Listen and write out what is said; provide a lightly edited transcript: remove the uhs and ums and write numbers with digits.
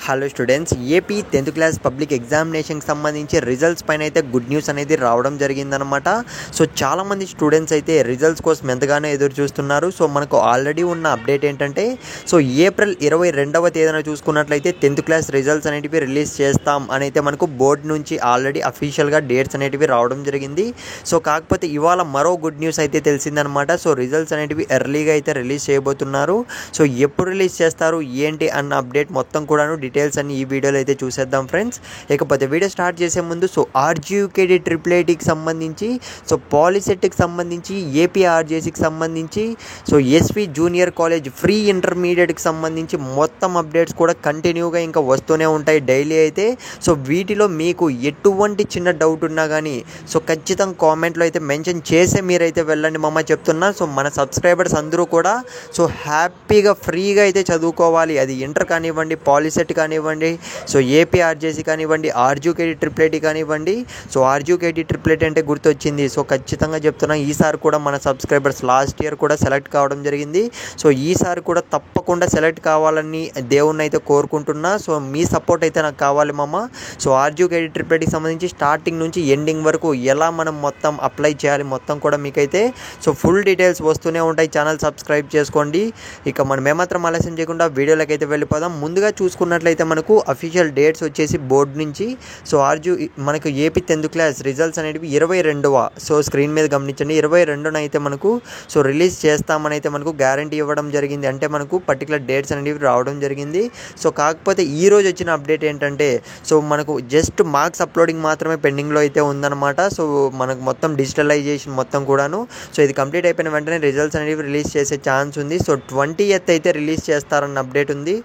Hello students, AP 10th class public ఎగ్జామినేషన్కి సంబంధించి results పైన అయితే గుడ్ న్యూస్ అనేది రావడం జరిగిందనమాట. సో చాలామంది స్టూడెంట్స్ అయితే రిజల్ట్స్ కోసం ఎంతగానో ఎదురు చూస్తున్నారు. సో మనకు ఆల్రెడీ ఉన్న అప్డేట్ ఏంటంటే, సో ఏప్రిల్ 22వ తేదీన చూసుకున్నట్లయితే 10th క్లాస్ రిజల్ట్స్ అనేటివి రిలీజ్ చేస్తాం అని అయితే మనకు బోర్డు నుంచి ఆల్రెడీ అఫీషియల్గా డేట్స్ అనేటివి రావడం జరిగింది. సో కాకపోతే ఇవాళ మరో గుడ్ న్యూస్ అయితే తెలిసిందనమాట. సో రిజల్ట్స్ అనేటివి ఎర్లీగా అయితే రిలీజ్ చేయబోతున్నారు. సో ఎప్పుడు రిలీజ్ చేస్తారు ఏంటి అన్న అప్డేట్ మొత్తం కూడాను డీటెయిల్స్ అన్ని ఈ వీడియోలో అయితే చూసేద్దాం ఫ్రెండ్స్. ఇకపోతే వీడియో స్టార్ట్ చేసే ముందు సో ఆర్జీయూకేడి ట్రిపుల్ ఐటీకి సంబంధించి, సో పాలిసెట్కి సంబంధించి, ఏపీ ఆర్జేసీకి సంబంధించి, so SV junior college free ఇంటర్మీడియట్కి సంబంధించి మొత్తం అప్డేట్స్ కూడా కంటిన్యూగా ఇంకా వస్తూనే ఉంటాయి డైలీ అయితే. సో వీటిలో మీకు ఎటువంటి చిన్న డౌట్ ఉన్నా కానీ సో ఖచ్చితంగా కామెంట్లో అయితే మెన్షన్ చేసే మీరైతే వెళ్ళండి మమ్మ చెప్తున్నా. సో మన సబ్స్క్రైబర్స్ అందరూ కూడా సో హ్యాపీగా ఫ్రీగా అయితే చదువుకోవాలి. అది ఇంటర్ కానివ్వండి, పాలిసెట్ కానివ్వండి, సో ఏపీ ఆర్జేసీ కానివ్వండి, ఆర్జీయూకేడి ట్రిపుల్ ఐటీ కానివ్వండి. సో ఆర్జీయూకేడి ట్రిపుల్ ఐటీ అంటే గుర్తొచ్చింది. సో ఖచ్చితంగా చెప్తున్నా, ఈసారి కూడా మన సబ్స్క్రైబర్స్ లాస్ట్ ఇయర్ కూడా సెలెక్ట్ కావడం జరిగింది. సో ఈసారి కూడా తప్పకుండా సెలెక్ట్ కావాలని దేవుణ్ణి అయితే కోరుకుంటున్నా. సో మీ సపోర్ట్ అయితే నాకు కావాలి మామ. సో ఆర్జీయూకేడి ట్రిపుల్ ఐటీకి సంబంధించి స్టార్టింగ్ నుంచి ఎండింగ్ వరకు ఎలా మనం మొత్తం అప్లై చేయాలి మొత్తం కూడా మీకైతే సో ఫుల్ డీటెయిల్స్ వస్తూనే ఉంటాయి. ఛానల్ సబ్స్క్రైబ్ చేసుకోండి. ఇక మనం ఏమాత్రం ఆలస్యం చేయకుండా వీడియోలోకి అయితే వెళ్ళిపోదాం. ముందుగా చూసుకున్నట్లయితే మనకు అఫీషియల్ డేట్స్ వచ్చేసి బోర్డు నుంచి సో మనకు ఏపీ 10th క్లాస్ రిజల్ట్స్ అనేటివి 22వ, సో స్క్రీన్ మీద గమనించండి, 22న అయితే మనకు సో రిలీజ్ చేస్తామని అయితే మనకు గ్యారంటీ ఇవ్వడం జరిగింది. అంటే మనకు పర్టికులర్ డేట్స్ అనేవి రావడం జరిగింది. సో కాకపోతే ఈ రోజు వచ్చిన అప్డేట్ ఏంటంటే, సో మనకు జస్ట్ మార్క్స్ అప్లోడింగ్ మాత్రమే పెండింగ్లో అయితే ఉందన్నమాట. సో మనకు మొత్తం డిజిటలైజేషన్ మొత్తం కూడాను సో ఇది కంప్లీట్ అయిపోయిన వెంటనే రిజల్ట్స్ అనేవి రిలీజ్ చేసే ఛాన్స్ ఉంది. సో 20th అయితే రిలీజ్ చేస్తారన్న అప్డేట్ ఉంది.